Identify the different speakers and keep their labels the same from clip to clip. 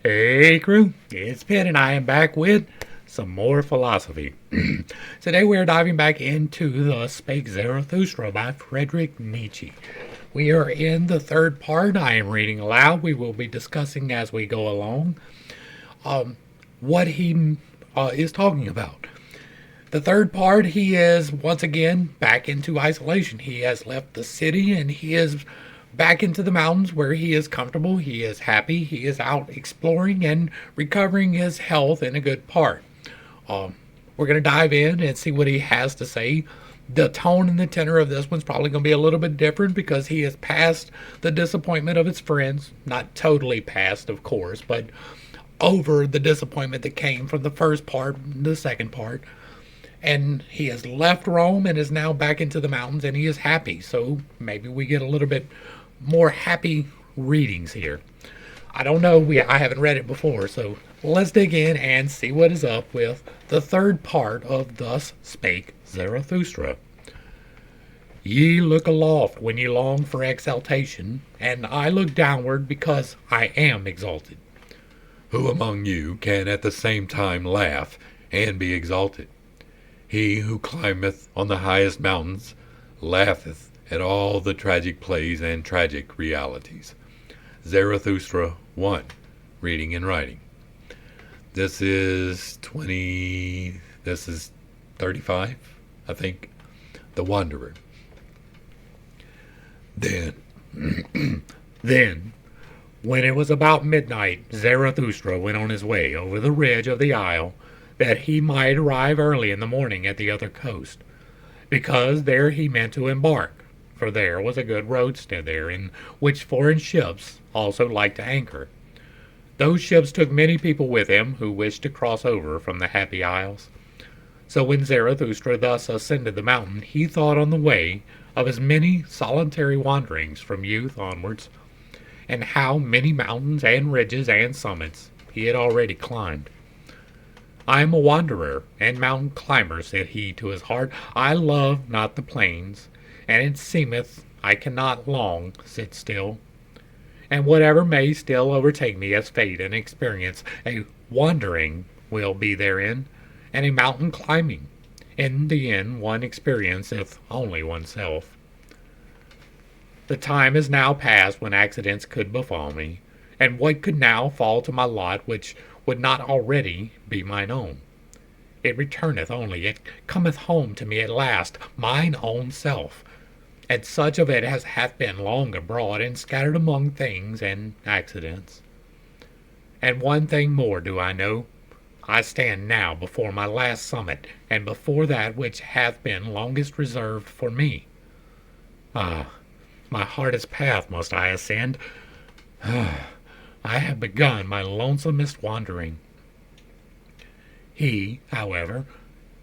Speaker 1: Hey crew, it's Pitt and I am back with some more philosophy. Today we are diving back into Thus Spake Zarathustra by Friedrich Nietzsche. We are in the third part. I am reading aloud. We will be discussing as we go along what he is talking about. The third part, he is once again back into isolation. He has left the city and he is back into the mountains where he is comfortable, he is happy, he is out exploring and recovering his health in a good part. We're going to dive in and see what he has to say. The tone and the tenor of this one's probably going to be a little bit different because he is past the disappointment of his friends. Not totally past, of course, but over the disappointment that came from the first part, the second part. And he has left Rome and is now back into the mountains and he is happy. So maybe we get a little bit more happy readings here. I don't know. I haven't read it before, so let's dig in and see what is up with the third part of Thus Spake Zarathustra. Ye look aloft when ye long for exaltation, and I look downward because I am exalted. Who among you can at the same time laugh and be exalted? He who climbeth on the highest mountains laugheth at all the tragic plays and tragic realities. Zarathustra 1, reading and writing. This is 35, I think. The Wanderer. Then, then, when it was about midnight, Zarathustra went on his way over the ridge of the isle, that he might arrive early in the morning at the other coast, because there he meant to embark, for there was a good roadstead there, in which foreign ships also liked to anchor. Those ships took many people with them who wished to cross over from the Happy Isles. So when Zarathustra thus ascended the mountain, he thought on the way of his many solitary wanderings from youth onwards, and how many mountains and ridges and summits he had already climbed. I am a wanderer and mountain climber, said he to his heart. I love not the plains, and it seemeth I cannot long sit still. And whatever may still overtake me as fate and experience, a wandering will be therein, and a mountain climbing. In the end one experienceth only oneself. The time is now past when accidents could befall me, and what could now fall to my lot which would not already be mine own? It returneth only, it cometh home to me at last, mine own self, and such of it as hath been long abroad and scattered among things and accidents. And one thing more do I know, I stand now before my last summit, and before that which hath been longest reserved for me. Ah, my hardest path must I ascend. I have begun my lonesomest wandering. He, however,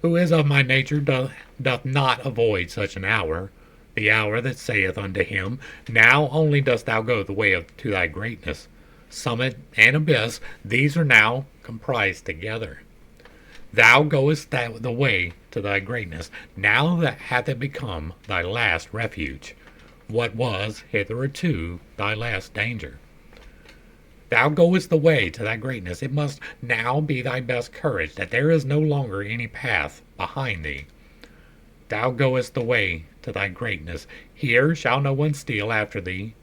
Speaker 1: who is of my nature doth not avoid such an hour, the hour that saith unto him, Now only dost thou go the way to thy greatness. Summit and abyss, these are now comprised together. Thou goest the way to thy greatness. Now that hath it become thy last refuge, what was hitherto thy last danger. Thou goest the way to thy greatness. It must now be thy best courage that there is no longer any path behind thee. Thou goest the way to thy greatness. Here shall no one steal after thee.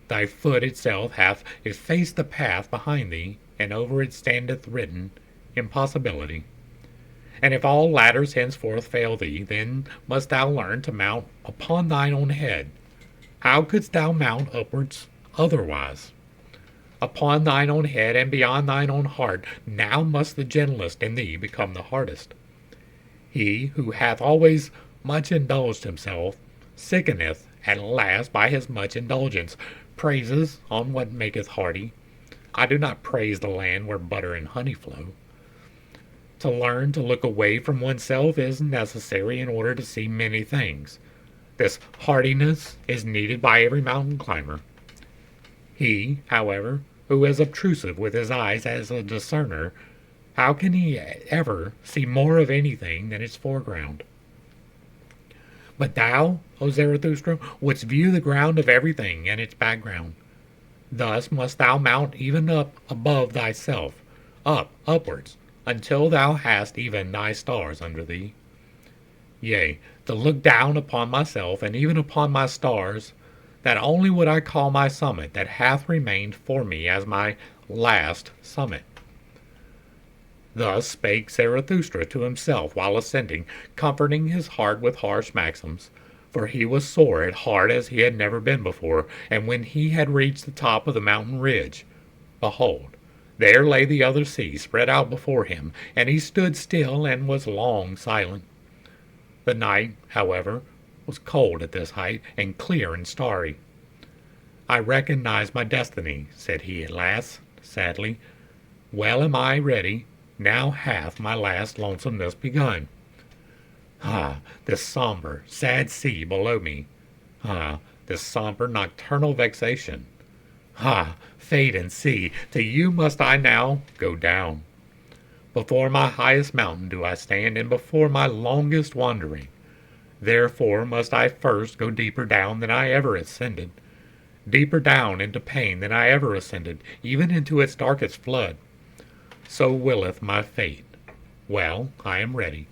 Speaker 1: Thy foot itself hath effaced the path behind thee, and over it standeth written impossibility. And if all ladders henceforth fail thee, then must thou learn to mount upon thine own head. How couldst thou mount upwards otherwise? Upon thine own head and beyond thine own heart, now must the gentlest in thee become the hardest. He who hath always much indulged himself, sickeneth at last by his much indulgence, praises on what maketh hearty. I do not praise the land where butter and honey flow. To learn to look away from oneself is necessary in order to see many things. This hardiness is needed by every mountain climber. He, however, who is obtrusive with his eyes as a discerner, how can he ever see more of anything than its foreground? But thou, O Zarathustra, wouldst view the ground of everything and its background. Thus must thou mount even up above thyself, upwards, until thou hast even thy stars under thee. Yea, to look down upon myself, and even upon my stars, that only would I call my summit that hath remained for me as my last summit. Thus spake Zarathustra to himself while ascending, comforting his heart with harsh maxims, for he was sore at heart as he had never been before. And when he had reached the top of the mountain ridge, behold, there lay the other sea spread out before him, and he stood still and was long silent. The night, however, was cold at this height, and clear and starry. I recognize my destiny, said he at last, sadly. Well am I ready. Now hath my last lonesomeness begun. Ah, this sombre, sad sea below me. Ah, this sombre, nocturnal vexation. Ah, fate and sea, to you must I now go down. Before my highest mountain do I stand, and before my longest wandering. Therefore must I first go deeper down than I ever ascended, deeper down into pain than I ever ascended, even into its darkest flood. So willeth my fate. Well, I am ready.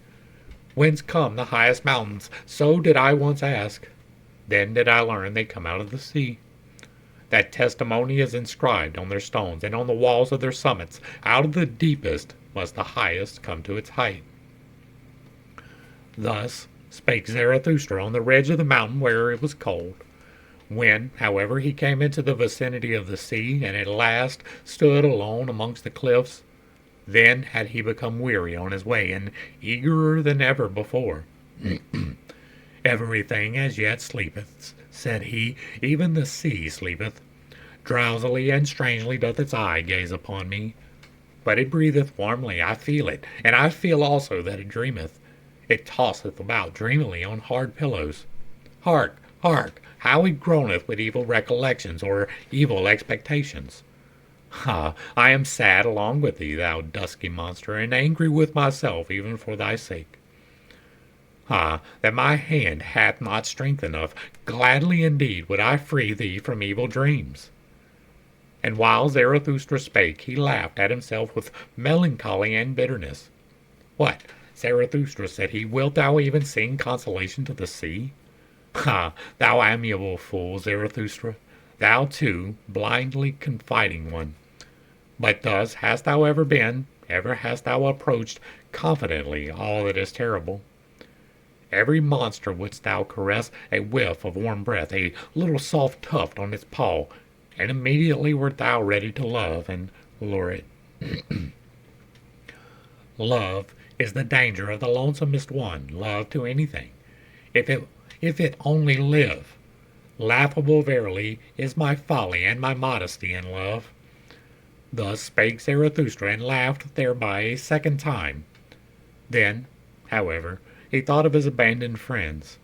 Speaker 1: Whence come the highest mountains? So did I once ask. Then did I learn they come out of the sea. That testimony is inscribed on their stones, and on the walls of their summits. Out of the deepest must the highest come to its height. Thus spake Zarathustra on the ridge of the mountain where it was cold. When, however, he came into the vicinity of the sea, and at last stood alone amongst the cliffs, then had he become weary on his way, and eagerer than ever before. Everything as yet sleepeth, said he, even the sea sleepeth. Drowsily and strangely doth its eye gaze upon me. But it breatheth warmly, I feel it, and I feel also that it dreameth. It tosseth about dreamily on hard pillows. Hark, hark, how it groaneth with evil recollections or evil expectations. Ah, I am sad along with thee, thou dusky monster, and angry with myself even for thy sake. Ah, that my hand hath not strength enough, gladly indeed would I free thee from evil dreams. And while Zarathustra spake, he laughed at himself with melancholy and bitterness. What, Zarathustra, said he, wilt thou even sing consolation to the sea? Ah, thou amiable fool, Zarathustra, thou too, blindly confiding one. But thus hast thou ever been, ever hast thou approached confidently all that is terrible. Every monster wouldst thou caress, a whiff of warm breath, a little soft tuft on its paw, and immediately wert thou ready to love and lure it. Love is the danger of the lonesomest one, love to anything, if it only live. Laughable verily is my folly and my modesty in love. Thus spake Zarathustra, and laughed thereby a second time. Then, however, he thought of his abandoned friends,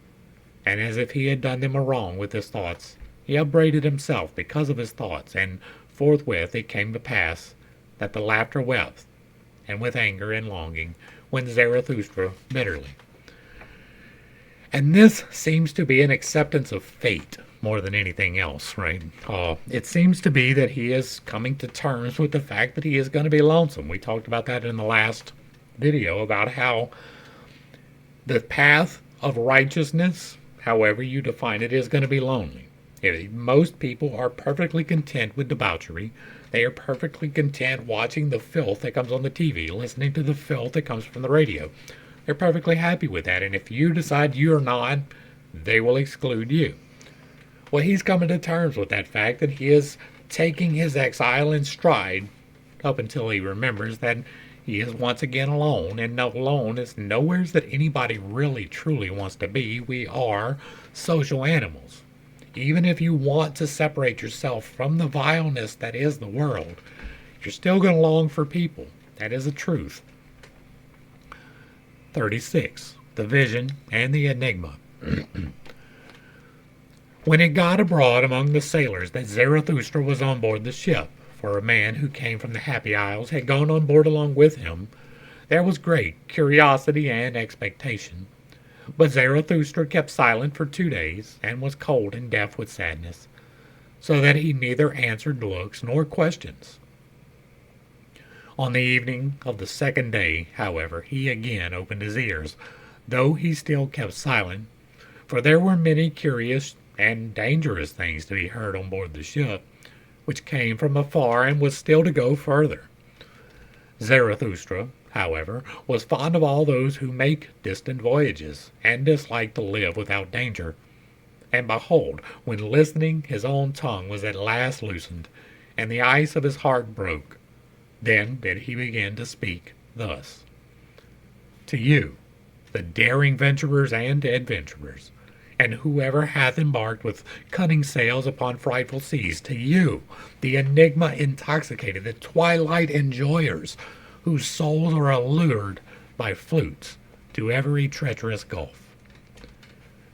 Speaker 1: and as if he had done them a wrong with his thoughts, he upbraided himself because of his thoughts, and forthwith it came to pass that the laughter wept, and with anger and longing went Zarathustra bitterly. And this seems to be an acceptance of fate more than anything else, right? It seems to be that he is coming to terms with the fact that he is going to be lonesome. We talked about that in the last video, about how the path of righteousness, however you define it, is going to be lonely. Most people are perfectly content with debauchery. They are perfectly content watching the filth that comes on the TV, listening to the filth that comes from the radio. They're perfectly happy with that, and if you decide you're not, they will exclude you. Well, he's coming to terms with that fact that he is taking his exile in stride up until he remembers that he is once again alone, and alone is nowhere that anybody really truly wants to be. We are social animals. Even if you want to separate yourself from the vileness that is the world, you're still going to long for people. That is a truth. 36. The Vision and the Enigma. When it got abroad among the sailors that Zarathustra was on board the ship, for a man who came from the Happy Isles had gone on board along with him, there was great curiosity and expectation. But Zarathustra kept silent for 2 days, and was cold and deaf with sadness. so that he neither answered looks nor questions. On the evening of the second day, however, he again opened his ears, though he still kept silent, for there were many curious and dangerous things to be heard on board the ship, which came from afar and was still to go further. Zarathustra, however, was fond of all those who make distant voyages, and disliked to live without danger. And behold, when listening, his own tongue was at last loosened, and the ice of his heart broke. Then did he begin to speak thus: To you, the daring venturers and adventurers, and whoever hath embarked with cunning sails upon frightful seas, to you, the enigma intoxicated, the twilight enjoyers, whose souls are allured by flutes to every treacherous gulf.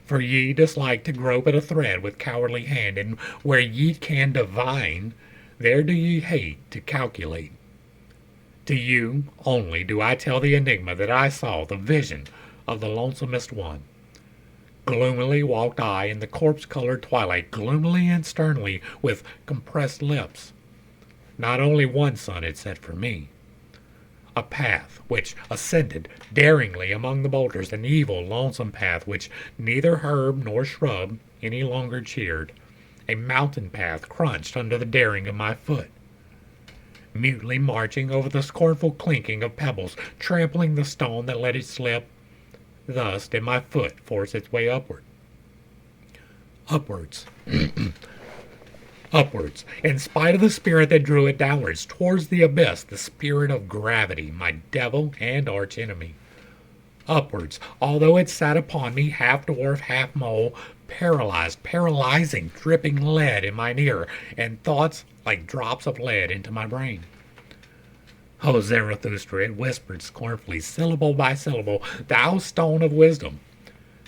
Speaker 1: For ye dislike to grope at a thread with cowardly hand, and where ye can divine, there do ye hate to calculate. To you only do I tell the enigma that I saw, the vision of the lonesomest one. Gloomily walked I in the corpse-colored twilight, gloomily and sternly, with compressed lips. Not only one sun had set for me. A path which ascended daringly among the boulders, an evil, lonesome path which neither herb nor shrub any longer cheered, a mountain path crunched under the daring of my foot. Mutely marching over the scornful clinking of pebbles, trampling the stone that let it slip, thus did my foot force its way upward. Upwards. Upwards, in spite of the spirit that drew it downwards, towards the abyss, the spirit of gravity, my devil and arch enemy. Upwards, although it sat upon me, half dwarf, half mole, paralyzing, dripping lead in mine ear, and thoughts like drops of lead into my brain. O Zarathustra, it whispered scornfully, syllable by syllable, thou stone of wisdom,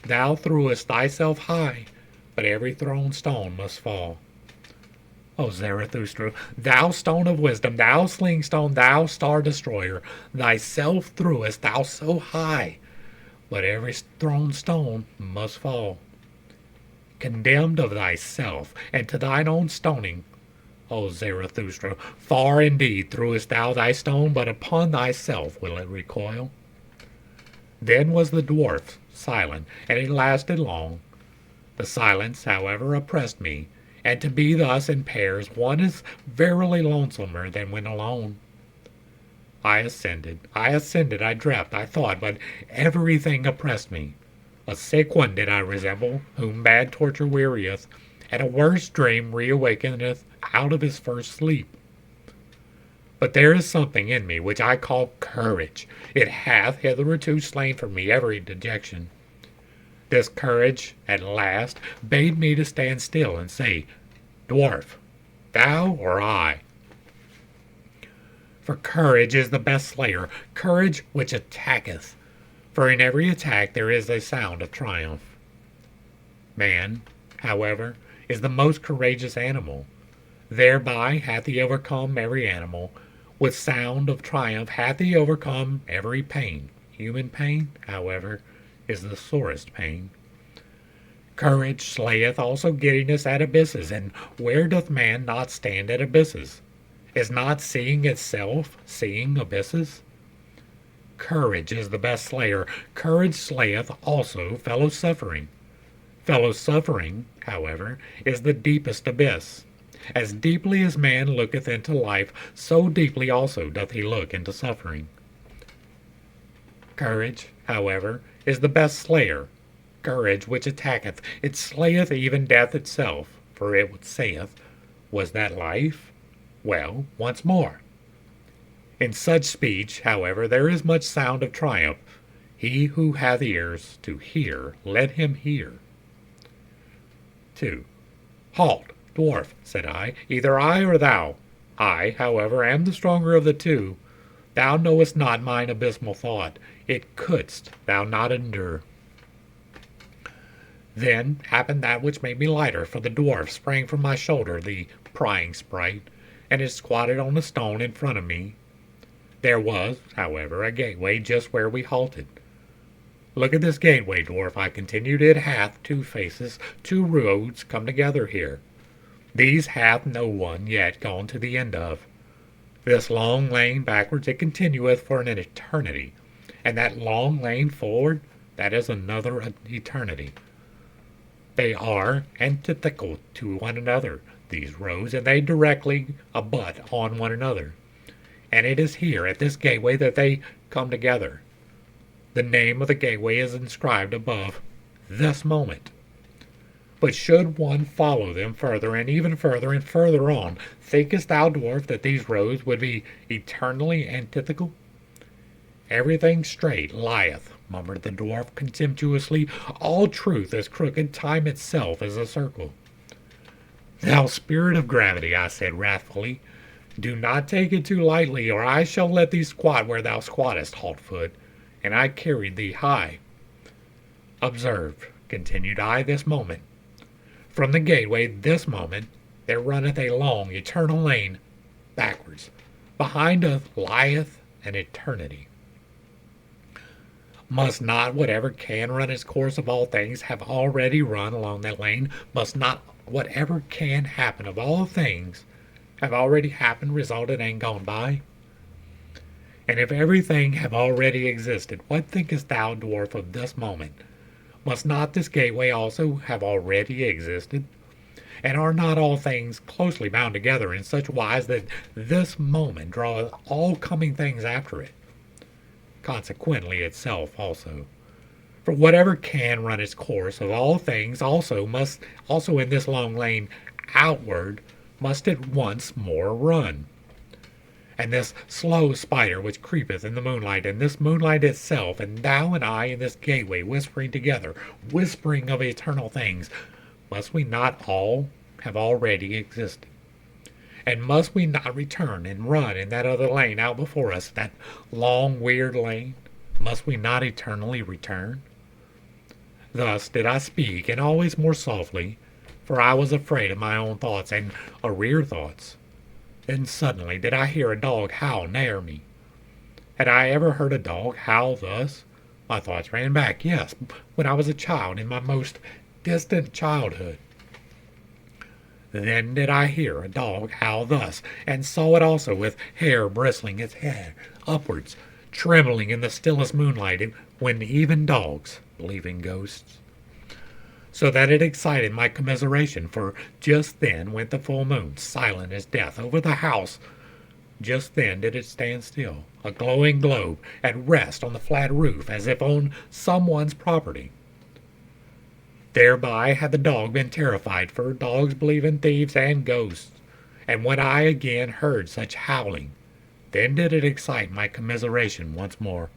Speaker 1: thou threwest thyself high, but every thrown stone must fall. O Zarathustra, thou stone of wisdom, thou sling stone, thou star destroyer, thyself threwest thou so high, but every thrown stone must fall. Condemned of thyself, and to thine own stoning, O Zarathustra, far indeed threwest thou thy stone, but upon thyself will it recoil. Then was the dwarf silent, and it lasted long. The silence, however, oppressed me, and to be thus in pairs one is verily lonesomer than when alone. I ascended, I dreamt, I thought, but everything oppressed me. A sick one did I resemble, whom bad torture wearieth, and a worse dream reawakeneth out of his first sleep. But there is something in me which I call courage. It hath hitherto slain for me every dejection. This courage at last bade me to stand still and say, Dwarf, thou or I? For courage is the best slayer, courage which attacketh. For in every attack there is a sound of triumph. Man, however, is the most courageous animal. Thereby hath he overcome every animal. With sound of triumph hath he overcome every pain. Human pain, however, is the sorest pain. Courage slayeth also giddiness at abysses, and where doth man not stand at abysses? Is not seeing itself seeing abysses? Courage is the best slayer. Courage slayeth also fellow-suffering. Fellow-suffering, however, is the deepest abyss. As deeply as man looketh into life, so deeply also doth he look into suffering. Courage, however, is the best slayer. Courage which attacketh, it slayeth even death itself, for it saith, was that life? Well, once more. In such speech, however, there is much sound of triumph. He who hath ears to hear, let him hear. 2. Halt, dwarf, said I, either I or thou. I, however, am the stronger of the two. Thou knowest not mine abysmal thought. It couldst thou not endure. Then happened that which made me lighter, for the dwarf sprang from my shoulder, the prying sprite, and it squatted on a stone in front of me. There was, however, a gateway just where we halted. Look at this gateway, dwarf, I continued. It hath two faces, two roads come together here. These hath no one yet gone to the end of. This long lane backwards it continueth for an eternity, and that long lane forward, that is another eternity. They are antithetical to one another, these roads, and they directly abut on one another. And it is here at this gateway that they come together. The name of the gateway is inscribed above this moment. But should one follow them further and even further and further on, thinkest thou, dwarf, that these roads would be eternally antithetical? Everything straight lieth, murmured the dwarf contemptuously. All truth is crooked, time itself is a circle. Thou spirit of gravity, I said wrathfully, do not take it too lightly, or I shall let thee squat where thou squattest, Haltfoot, and I carried thee high. Observe, continued I, this moment. From the gateway, this moment, there runneth a long, eternal lane, backwards. Behind us lieth an eternity. Must not whatever can run its course of all things have already run along that lane? Must not whatever can happen of all things have already happened, resulted, and gone by? And if everything have already existed, what thinkest thou, dwarf, of this moment? Must not this gateway also have already existed? And are not all things closely bound together in such wise that this moment draweth all coming things after it? Consequently itself also. For whatever can run its course of all things also must also in this long lane outward must it once more run. And this slow spider which creepeth in the moonlight, and this moonlight itself, and thou and I in this gateway whispering together, whispering of eternal things, must we not all have already existed? And must we not return and run in that other lane out before us, that long weird lane? Must we not eternally return? Thus did I speak, and always more softly, for I was afraid of my own thoughts and arrear thoughts. Then suddenly did I hear a dog howl near me. Had I ever heard a dog howl thus? My thoughts ran back, yes, when I was a child, in my most distant childhood. Then did I hear a dog howl thus, and saw it also, with hair bristling its head upwards, trembling in the stillest moonlight, when even dogs believe in ghosts. So that it excited my commiseration, for just then went the full moon, silent as death, over the house. Just then did it stand still, a glowing globe, at rest on the flat roof, as if on someone's property. Thereby had the dog been terrified, for dogs believe in thieves and ghosts. And when I again heard such howling, then did it excite my commiseration once more.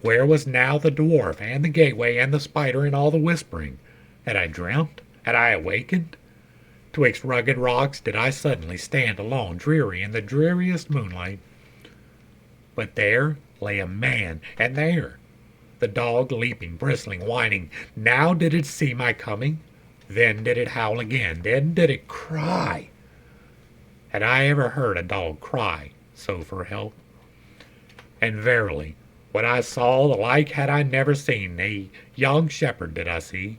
Speaker 1: Where was now the dwarf, and the gateway, and the spider, and all the whispering? Had I dreamt? Had I awakened? Twixt rugged rocks did I suddenly stand alone, dreary, in the dreariest moonlight. But there lay a man, and there the dog, leaping, bristling, whining. Now did it see my coming. Then did it howl again. Then did it cry. Had I ever heard a dog cry so for help? And verily, what I saw, the like had I never seen. A young shepherd did I see,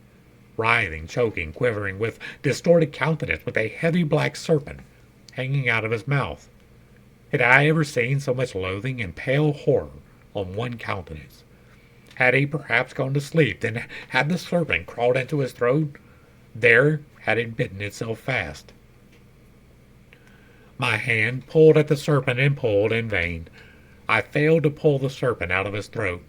Speaker 1: writhing, choking, quivering, with distorted countenance, with a heavy black serpent hanging out of his mouth. Had I ever seen so much loathing and pale horror on one countenance? Had he perhaps gone to sleep? Then had the serpent crawled into his throat? There had it bitten itself fast. My hand pulled at the serpent and pulled in vain. I failed to pull the serpent out of his throat.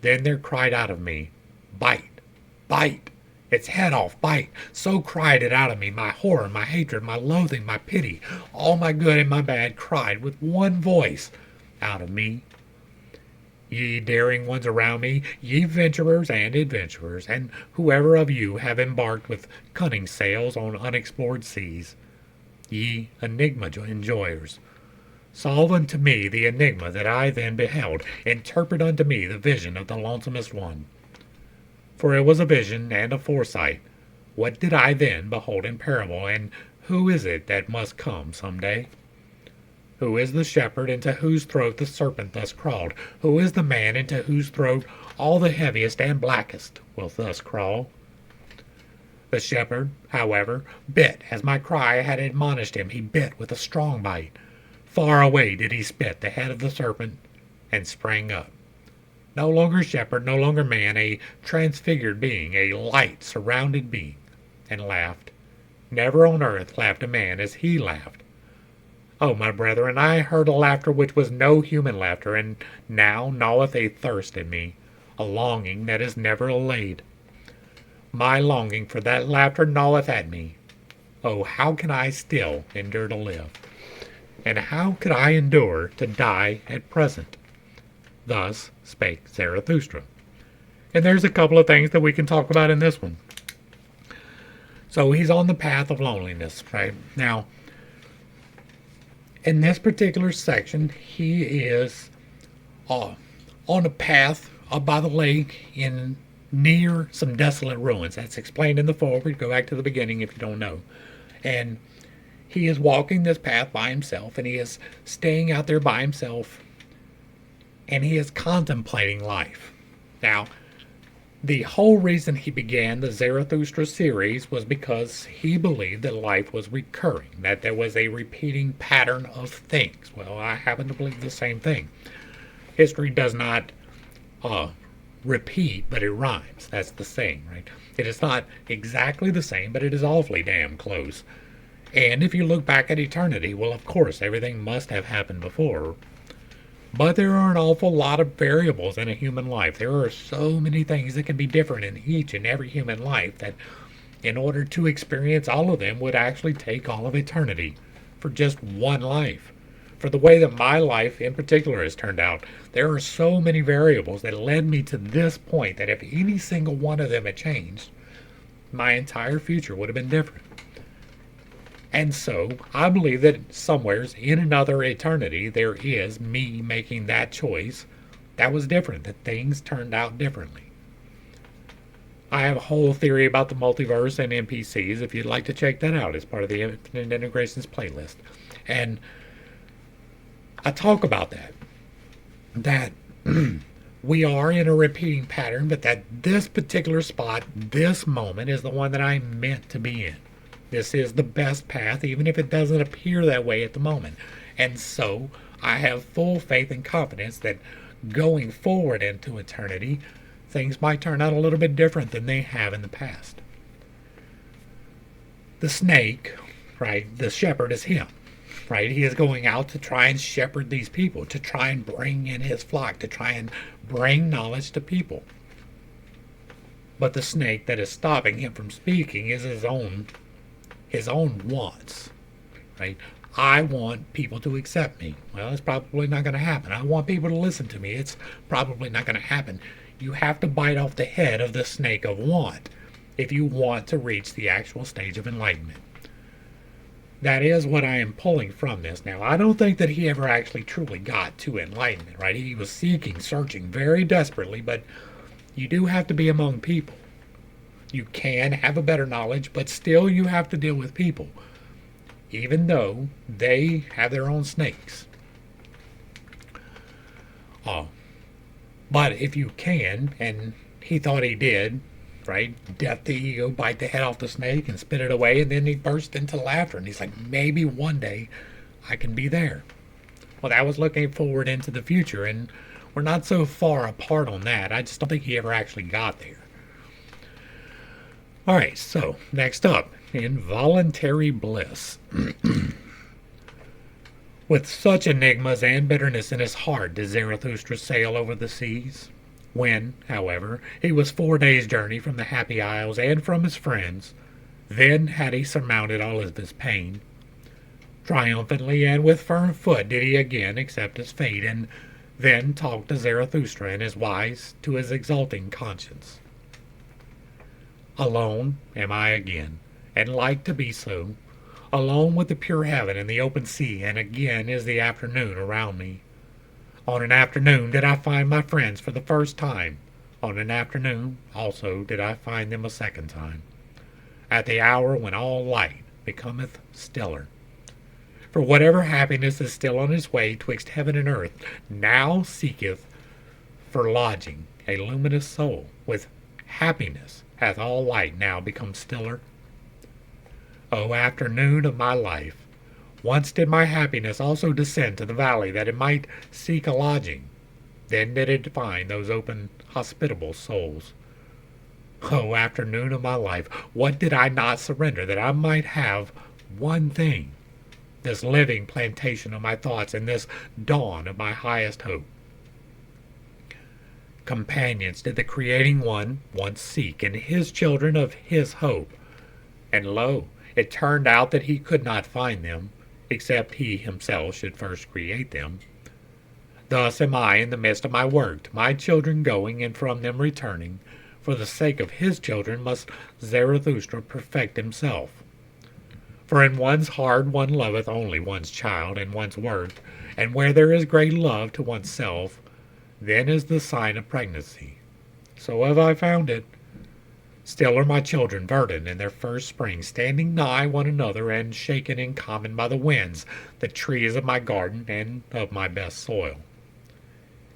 Speaker 1: Then there cried out of me, "Bite! Bite! Its head off! Bite!" So cried it out of me, my horror, my hatred, my loathing, my pity, all my good and my bad cried with one voice out of me. Ye daring ones around me, ye venturers and adventurers, and whoever of you have embarked with cunning sails on unexplored seas, ye enigma enjoyers, solve unto me the enigma that I then beheld, interpret unto me the vision of the lonesomest one. For it was a vision and a foresight. What did I then behold in parable, and who is it that must come some day? Who is the shepherd into whose throat the serpent thus crawled? Who is the man into whose throat all the heaviest and blackest will thus crawl? The shepherd, however, bit as my cry had admonished him. He bit with a strong bite. Far away did he spit the head of the serpent and sprang up. No longer shepherd, no longer man, a transfigured being, a light-surrounded being, and laughed. Never on earth laughed a man as he laughed. Oh, my brethren, I heard a laughter which was no human laughter, and now gnaweth a thirst in me, a longing that is never allayed. My longing for that laughter gnaweth at me. Oh, how can I still endure to live? And how could I endure to die at present? Thus spake Zarathustra. And there's a couple of things that we can talk about in this one. So he's on the path of loneliness, right? Now, in this particular section, he is on a path up by the lake in near some desolate ruins. That's explained in the foreword. Go back to the beginning if you don't know. And he is walking this path by himself, and he is staying out there by himself, and he is contemplating life. Now, the whole reason he began the Zarathustra series was because he believed that life was recurring, that there was a repeating pattern of things. Well, I happen to believe the same thing. History does not repeat, but it rhymes. That's the saying, right? It is not exactly the same, but it is awfully damn close. And if you look back at eternity, well, of course, everything must have happened before. But there are an awful lot of variables in a human life. There are so many things that can be different in each and every human life that in order to experience all of them would actually take all of eternity for just one life. For the way that my life in particular has turned out, there are so many variables that led me to this point that if any single one of them had changed, my entire future would have been different. And so, I believe that somewheres in another eternity, there is me making that choice that was different, that things turned out differently. I have a whole theory about the multiverse and NPCs, if you'd like to check that out as part of the Infinite Integrations playlist. And I talk about that we are in a repeating pattern, but that this particular spot, this moment, is the one that I'm meant to be in. This is the best path, even if it doesn't appear that way at the moment. And so I have full faith and confidence that going forward into eternity, things might turn out a little bit different than they have in the past. The snake, right, the shepherd is him, right? He is going out to try and shepherd these people, to try and bring in his flock, to try and bring knowledge to people. But the snake that is stopping him from speaking is his own wants, right? I want people to accept me. Well, it's probably not going to happen. I want people to listen to me. It's probably not going to happen. You have to bite off the head of the snake of want if you want to reach the actual stage of enlightenment. That is what I am pulling from this. Now, I don't think that he ever actually truly got to enlightenment, right? He was seeking, searching very desperately, but you do have to be among people. You can have a better knowledge, but still you have to deal with people, even though they have their own snakes. But if you can, and he thought he did, right? Death the ego, bite the head off the snake and spit it away, and then he burst into laughter, and he's like, maybe one day I can be there. Well, that was looking forward into the future, and we're not so far apart on that. I just don't think he ever actually got there. All right, so next up, involuntary bliss. With such enigmas and bitterness in his heart did Zarathustra sail over the seas. When, however, he was 4 days' journey from the Happy Isles and from his friends, then had he surmounted all of his pain. Triumphantly and with firm foot did he again accept his fate, and then talked to Zarathustra and his wise to his exulting conscience. Alone am I again, and like to be so, alone with the pure heaven and the open sea, and again is the afternoon around me. On an afternoon did I find my friends for the first time. On an afternoon also did I find them a second time. At the hour when all light becometh stiller. For whatever happiness is still on its way twixt heaven and earth, now seeketh for lodging a luminous soul with happiness hath all light now become stiller. O afternoon of my life, once did my happiness also descend to the valley that it might seek a lodging. Then did it find those open, hospitable souls. O afternoon of my life, what did I not surrender that I might have one thing, this living plantation of my thoughts and this dawn of my highest hope? Companions did the creating one once seek, and his children of his hope. And lo, it turned out that he could not find them, except he himself should first create them. Thus am I in the midst of my work, my children going and from them returning. For the sake of his children must Zarathustra perfect himself. For in one's heart one loveth only one's child and one's work, and where there is great love to oneself, then is the sign of pregnancy. So have I found it. Still are my children verdant in their first spring, standing nigh one another and shaken in common by the winds, the trees of my garden and of my best soil.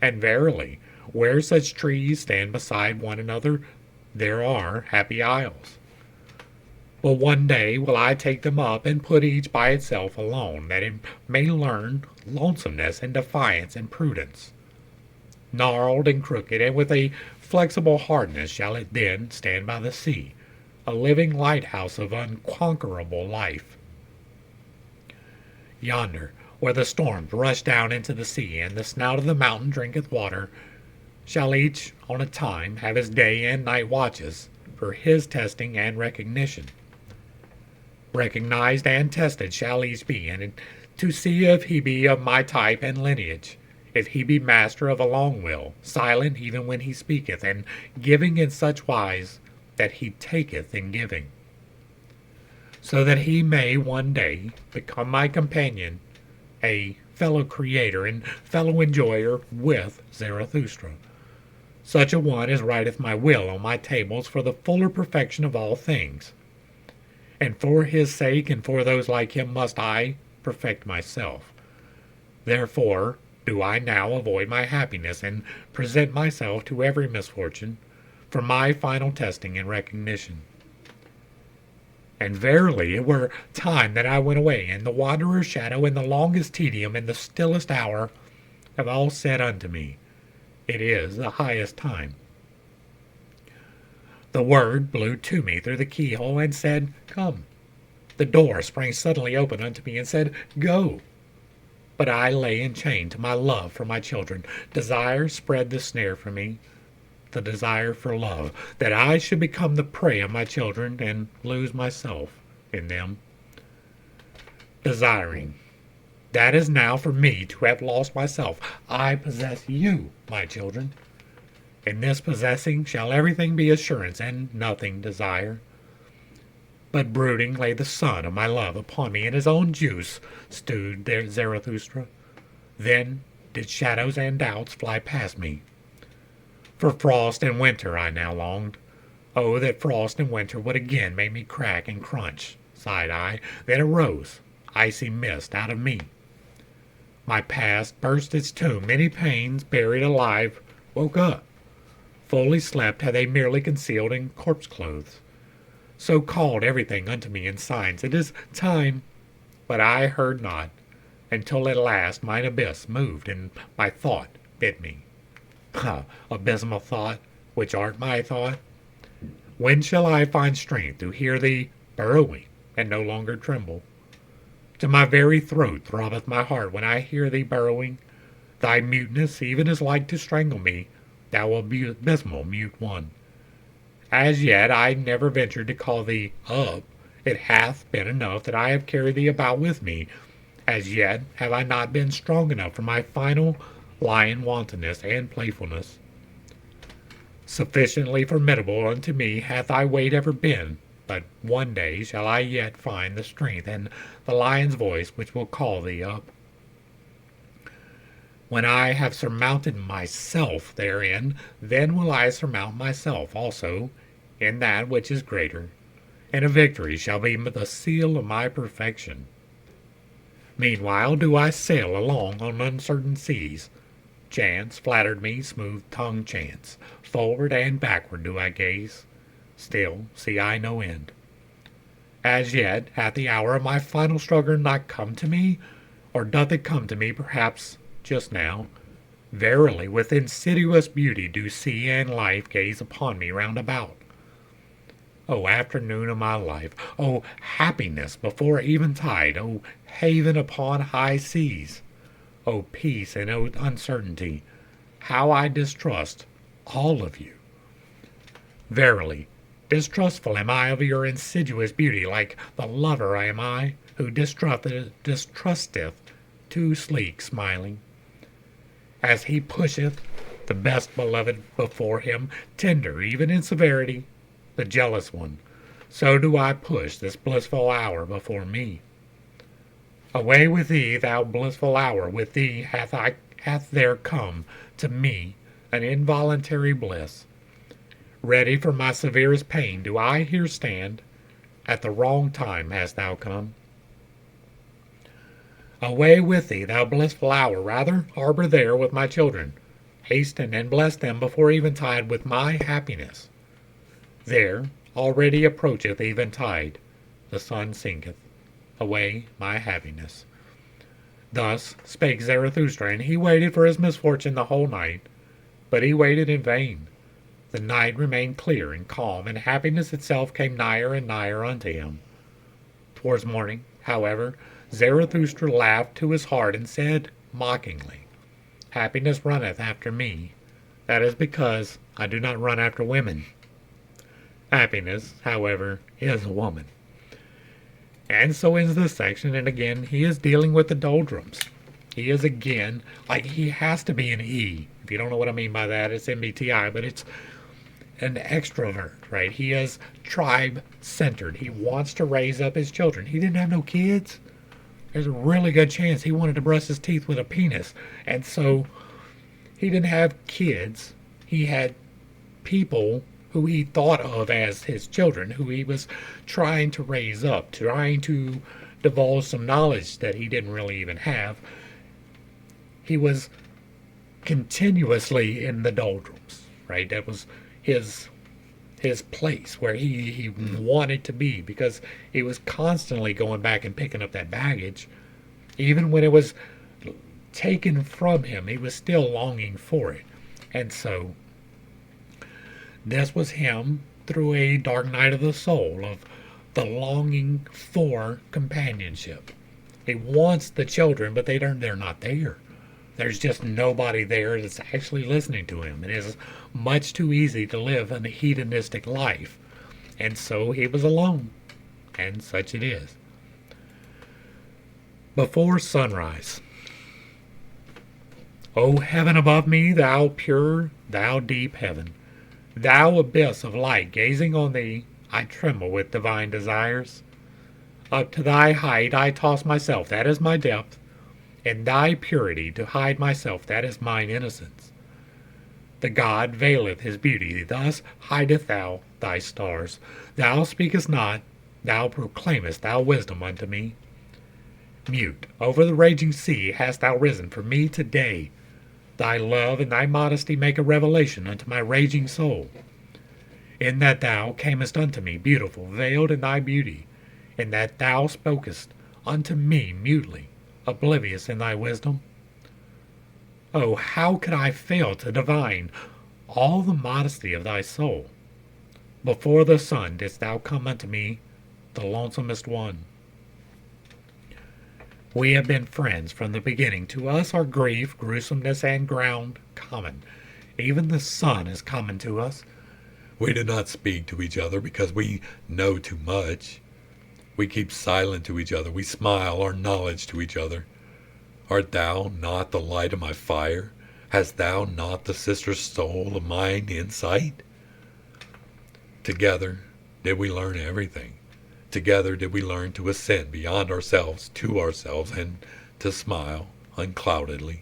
Speaker 1: And verily, where such trees stand beside one another, there are happy isles. But one day will I take them up and put each by itself alone, that it may learn lonesomeness and defiance and prudence. Gnarled and crooked, and with a flexible hardness shall it then stand by the sea, a living lighthouse of unconquerable life. Yonder, where the storms rush down into the sea, and the snout of the mountain drinketh water, shall each on a time have his day and night watches for his testing and recognition. Recognized and tested shall each be, and to see if he be of my type and lineage, if he be master of a long will, silent even when he speaketh, and giving in such wise that he taketh in giving, so that he may one day become my companion, a fellow creator and fellow enjoyer with Zarathustra. Such a one as writeth my will on my tables for the fuller perfection of all things. And for his sake and for those like him must I perfect myself. Therefore do I now avoid my happiness and present myself to every misfortune for my final testing and recognition. And verily it were time that I went away, and the wanderer's shadow and the longest tedium and the stillest hour have all said unto me, it is the highest time. The word blew to me through the keyhole and said, come. The door sprang suddenly open unto me and said, go. But I lay enchained to my love for my children. Desire spread the snare for me, the desire for love, that I should become the prey of my children and lose myself in them. Desiring, that is now for me to have lost myself. I possess you, my children. In this possessing shall everything be assurance and nothing desire. But brooding lay the sun of my love upon me, in his own juice stewed there Zarathustra. Then did shadows and doubts fly past me. For frost and winter I now longed. Oh, that frost and winter would again make me crack and crunch, sighed I. Then arose icy mist out of me. My past burst its tomb. Many pains, buried alive, woke up. Fully slept had they merely concealed in corpse clothes. So called everything unto me in signs, it is time, but I heard not, until at last mine abyss moved, and my thought bid me. Abysmal thought, which art my thought, when shall I find strength to hear thee burrowing, and no longer tremble? To my very throat throbbeth my heart when I hear thee burrowing. Thy muteness even is like to strangle me, thou abysmal mute one. As yet I never ventured to call thee up. It hath been enough that I have carried thee about with me. As yet have I not been strong enough for my final lion wantonness and playfulness. Sufficiently formidable unto me hath thy weight ever been, but one day shall I yet find the strength and the lion's voice which will call thee up. When I have surmounted myself therein, then will I surmount myself also in that which is greater, and a victory shall be the seal of my perfection. Meanwhile do I sail along on uncertain seas, Chance flattered me, smooth-tongued chance. Forward and backward do I gaze. Still see I no end. As yet, hath the hour of my final struggle not come to me? Or doth it come to me, perhaps, just now? Verily, with insidious beauty do sea and life gaze upon me round about. O afternoon of my life, O happiness before eventide, O haven upon high seas, O peace and O uncertainty, how I distrust all of you. Verily, distrustful am I of your insidious beauty, like the lover am I, who distrusteth too sleek smiling. As he pusheth the best beloved before him, tender even in severity, the jealous one, so do I push this blissful hour before me. Away with thee, thou blissful hour, with thee hath there come to me an involuntary bliss. Ready for my severest pain do I here stand, at the wrong time hast thou come. Away with thee, thou blissful hour, rather harbor there with my children, hasten and bless them before eventide with my happiness. There already approacheth eventide, the sun sinketh, away my happiness. Thus spake Zarathustra, and he waited for his misfortune the whole night, but he waited in vain. The night remained clear and calm, and happiness itself came nigher and nigher unto him. Towards morning, however, Zarathustra laughed to his heart and said mockingly, Happiness runneth after me. That is because I do not run after women. Happiness, however, is a woman. And so ends this section, and again, he is dealing with the doldrums. He is again, like he has to be an E. If you don't know what I mean by that, it's MBTI, but it's an extrovert, right? He is tribe-centered. He wants to raise up his children. He didn't have no kids. There's a really good chance he wanted to brush his teeth with a penis. And so he didn't have kids. He had people who he thought of as his children, who he was trying to raise up, trying to divulge some knowledge that he didn't really even have. He was continuously in the doldrums, right? That was his place where he wanted to be, because he was constantly going back and picking up that baggage. Even when it was taken from him, he was still longing for it. And so this was him through a dark night of the soul, of the longing for companionship. He wants the children, but they're not there. There's just nobody there that's actually listening to him. It is much too easy to live a hedonistic life. And so he was alone. And such it is. Before sunrise. O heaven above me, thou pure, thou deep heaven, thou abyss of light, gazing on thee, I tremble with divine desires. Up to thy height I toss myself, that is my depth. In thy purity to hide myself, that is mine innocence. The God veileth his beauty, thus hideth thou thy stars. Thou speakest not, thou proclaimest thou wisdom unto me. Mute, over the raging sea hast thou risen for me today. Thy love and thy modesty make a revelation unto my raging soul. In that thou camest unto me, beautiful, veiled in thy beauty, in that thou spokest unto me mutely, oblivious in thy wisdom. Oh, how could I fail to divine all the modesty of thy soul? Before the sun didst thou come unto me, the lonesomest one. We have been friends from the beginning. To us are grief, gruesomeness, and ground common. Even the sun is common to us. We do not speak to each other because we know too much. We keep silent to each other. We smile our knowledge to each other. Art thou not the light of my fire? Hast thou not the sister soul of mine insight? Together did we learn everything. Together did we learn to ascend beyond ourselves to ourselves, and to smile uncloudedly.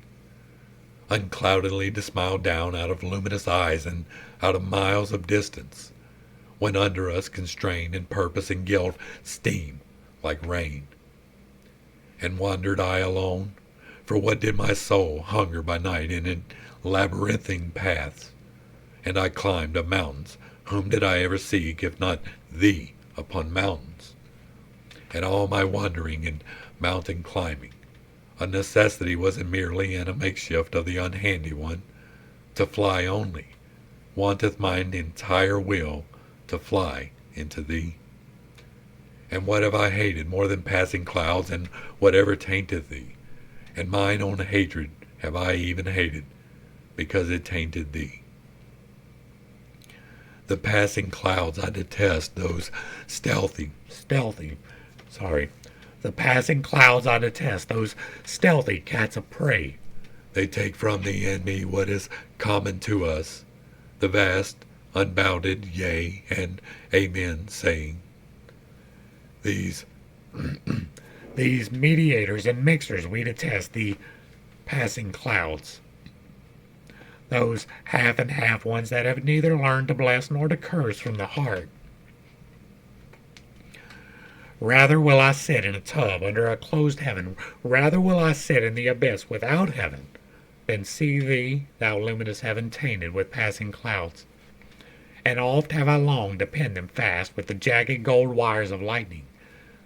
Speaker 1: Uncloudedly to smile down out of luminous eyes and out of miles of distance, when under us constraint and purpose and guilt steam like rain. And wandered I alone,
Speaker 2: For what did my soul hunger by night in labyrinthine paths? And I climbed up mountains. Whom did I ever seek, if not thee, upon mountains? And all my wandering and mountain climbing, a necessity was it merely, and a makeshift of the unhandy one, to fly only, wanteth mine entire will to fly into thee. And what have I hated more than passing clouds, and whatever tainted thee? And mine own hatred have I even hated, because it tainted thee. The passing clouds I detest, those stealthy, the passing clouds I detest, those stealthy cats of prey. They take from thee and me what is common to us, the vast, unbounded yea and amen saying. These
Speaker 1: mediators and mixers we detest, the passing clouds. Those half and half ones that have neither learned to bless nor to curse from the heart. Rather will I sit in a tub under a closed heaven, rather will I sit in the abyss without heaven, than see thee, thou luminous heaven, tainted with passing clouds. And oft have I longed to pin them fast with the jagged gold wires of lightning,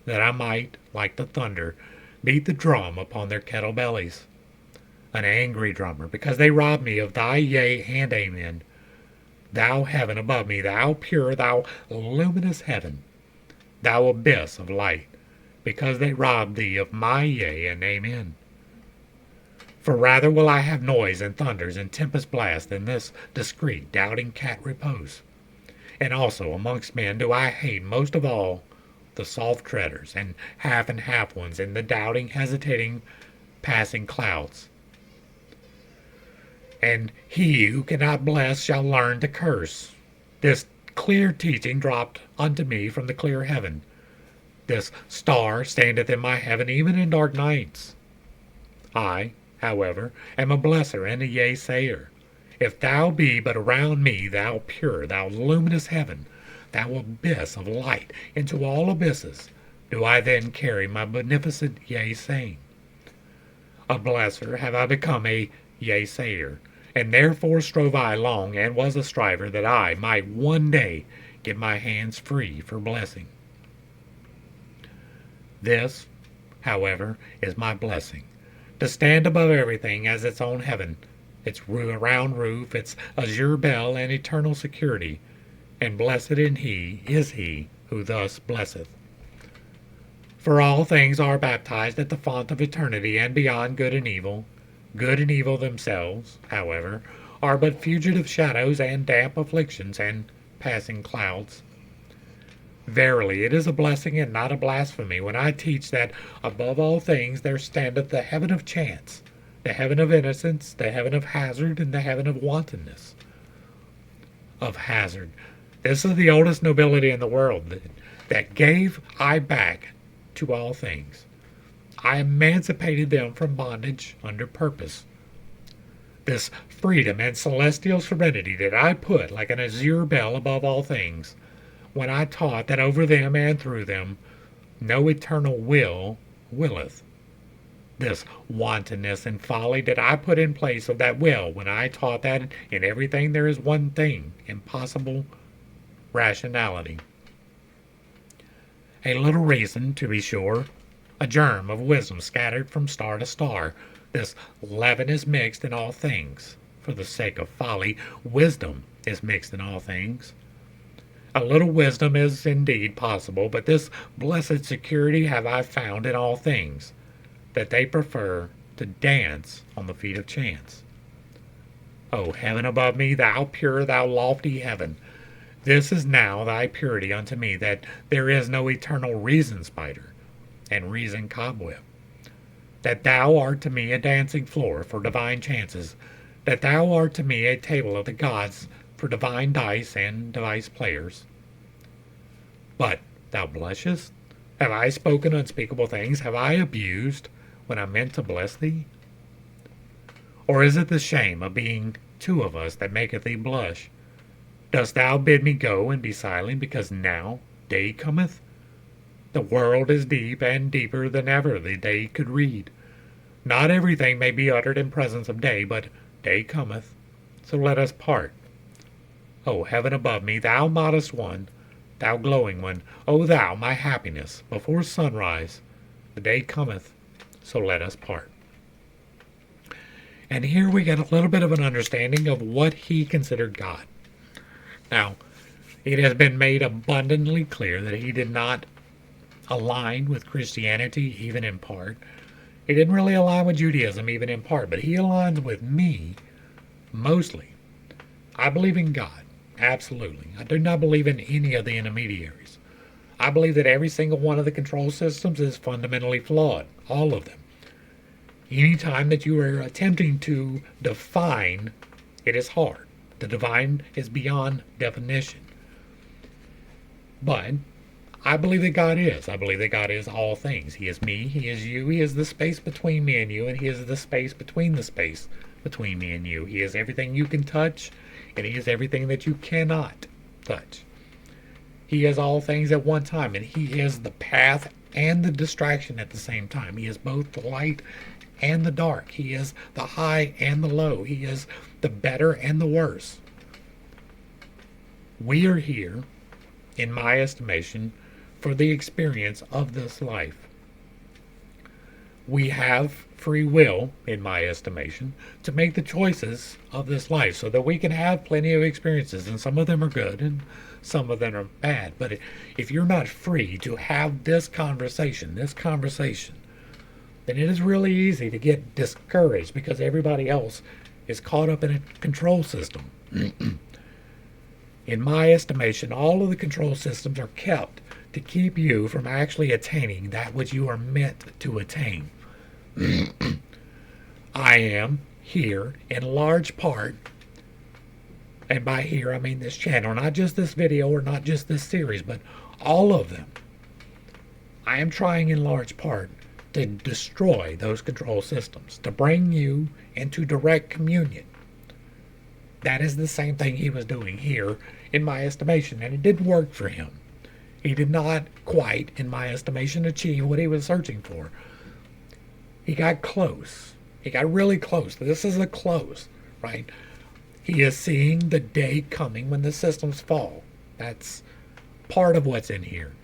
Speaker 1: that I might, like the thunder, beat the drum upon their kettle bellies. An angry drummer, because they rob me of thy yea and amen. Thou heaven above me, thou pure, thou luminous heaven, thou abyss of light, because they rob thee of my yea and amen. For rather will I have noise and thunders and tempest blast than this discreet, doubting cat repose. And also amongst men do I hate most of all the soft treaders and half ones and the doubting, hesitating, passing clouds. And he who cannot bless shall learn to curse. This clear teaching dropped unto me from the clear heaven. This star standeth in my heaven even in dark nights. I, however, am a blesser and a yea-sayer. If thou be but around me, thou pure, thou luminous heaven, thou abyss of light, into all abysses, do I then carry my beneficent yea-saying. A blesser have I become a yea-sayer, and therefore strove I long, and was a striver, that I might one day get my hands free for blessing. This, however, is my blessing, to stand above everything as its own heaven, its round roof, its azure bell, and eternal security, and blessed in he is he who thus blesseth. For all things are baptized at the font of eternity, and beyond good and evil. Good and evil themselves, however, are but fugitive shadows and damp afflictions and passing clouds. Verily, it is a blessing and not a blasphemy when I teach that above all things there standeth the heaven of chance, the heaven of innocence, the heaven of hazard, and the heaven of wantonness. Of hazard. This is the oldest nobility in the world, that gave I back to all things. I emancipated them from bondage under purpose. This freedom and celestial serenity did I put like an azure bell above all things, when I taught that over them and through them no eternal will willeth. This wantonness and folly did I put in place of that will, when I taught that in everything there is one thing, impossible rationality. A little reason, to be sure, a germ of wisdom scattered from star to star. This leaven is mixed in all things. For the sake of folly, wisdom is mixed in all things. A little wisdom is indeed possible, but this blessed security have I found in all things, that they prefer to dance on the feet of chance. O heaven above me, thou pure, thou lofty heaven, this is now thy purity unto me, that there is no eternal reason spider and reason cobweb, that thou art to me a dancing floor for divine chances, that thou art to me a table of the gods for divine dice and device players. But thou blushest? Have I spoken unspeakable things? Have I abused when I meant to bless thee? Or is it the shame of being two of us that maketh thee blush? Dost thou bid me go and be silent, because now day cometh? The world is deep, and deeper than ever the day could read. Not everything may be uttered in presence of day, but day cometh, so let us part. O heaven above me, thou modest one, thou glowing one, O thou, my happiness, before sunrise, the day cometh, so let us part. And here we get a little bit of an understanding of what he considered God. Now, it has been made abundantly clear that he did not align with Christianity, even in part. He didn't really align with Judaism, even in part, but he aligns with me mostly. I believe in God, absolutely. I do not believe in any of the intermediaries. I believe that every single one of the control systems is fundamentally flawed, all of them. Anytime that you are attempting to define, it is hard. The divine is beyond definition. But I believe that God is. I believe that God is all things. He is me, He is you, He is the space between me and you, and He is the space between the space between me and you. He is everything you can touch, and He is everything that you cannot touch. He is all things at one time, and He is the path and the distraction at the same time. He is both the light and the dark. He is the high and the low. He is the better and the worse. We are here, in my estimation, for the experience of this life. We have free will, in my estimation, to make the choices of this life so that we can have plenty of experiences, and some of them are good and some of them are bad. But if you're not free to have this conversation, then it is really easy to get discouraged because everybody else is caught up in a control system. In my estimation, all of the control systems are kept to keep you from actually attaining that which you are meant to attain. I am here in large part, and by here I mean this channel, not just this video or not just this series, but all of them. I am trying in large part to destroy those control systems, to bring you into direct communion. That is the same thing he was doing here, in my estimation, and it didn't work for him. He did not quite, in my estimation, achieve what he was searching for. He got close. He got really close. This is a close, right? He is seeing the day coming when the systems fall. That's part of what's in here.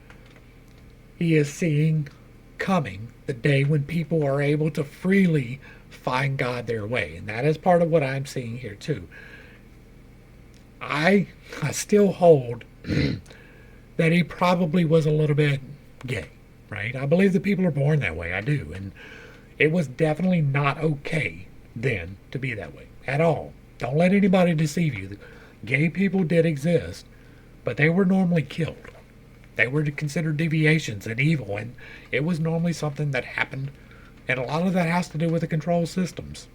Speaker 1: He is seeing coming the day when people are able to freely find God their way. And that is part of what I'm seeing here too. I still hold that he probably was a little bit gay, right? I believe that people are born that way. I do. And it was definitely not okay then to be that way at all. Don't let anybody deceive you. Gay people did exist, but they were normally killed. They were considered deviations and evil, and it was normally something that happened, and a lot of that has to do with the control systems.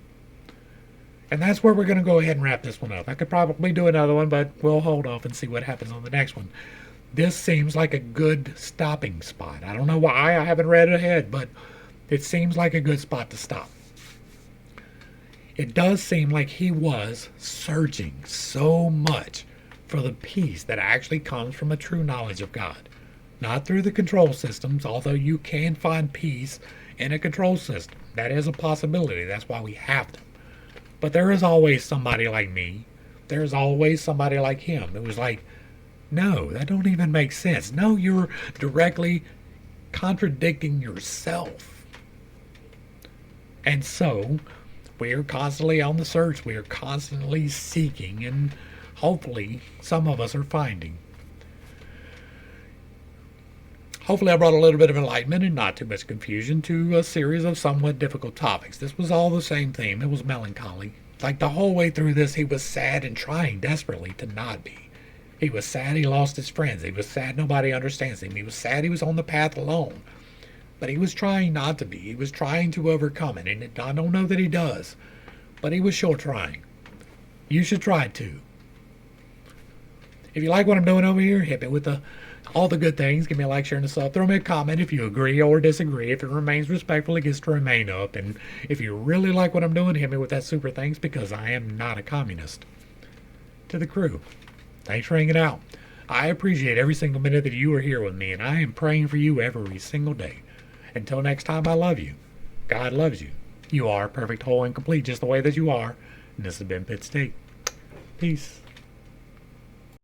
Speaker 1: And that's where we're going to go ahead and wrap this one up. I could probably do another one, but we'll hold off and see what happens on the next one. This seems like a good stopping spot. I don't know why, I haven't read ahead, but it seems like a good spot to stop. It does seem like he was searching so much for the peace that actually comes from a true knowledge of God. Not through the control systems, although you can find peace in a control system. That is a possibility. That's why we have them. But there is always somebody like me. There's always somebody like him. It was like, no, that don't even make sense. No, you're directly contradicting yourself. And so, we are constantly on the search. We are constantly seeking, and hopefully some of us are finding. Hopefully I brought a little bit of enlightenment and not too much confusion to a series of somewhat difficult topics. This was all the same theme. It was melancholy. Like the whole way through this, he was sad and trying desperately to not be. He was sad he lost his friends. He was sad nobody understands him. He was sad he was on the path alone. But he was trying not to be. He was trying to overcome it. And I don't know that he does. But he was sure trying. You should try too. If you like what I'm doing over here, hit me with all the good things. Give me a like, share, and a sub. Throw me a comment if you agree or disagree. If it remains respectful, it gets to remain up. And if you really like what I'm doing, hit me with that super thanks, because I am not a communist. To the crew, thanks for hanging out. I appreciate every single minute that you are here with me, and I am praying for you every single day. Until next time, I love you. God loves you. You are perfect, whole, and complete just the way that you are. And this has been Pit Steak. Peace.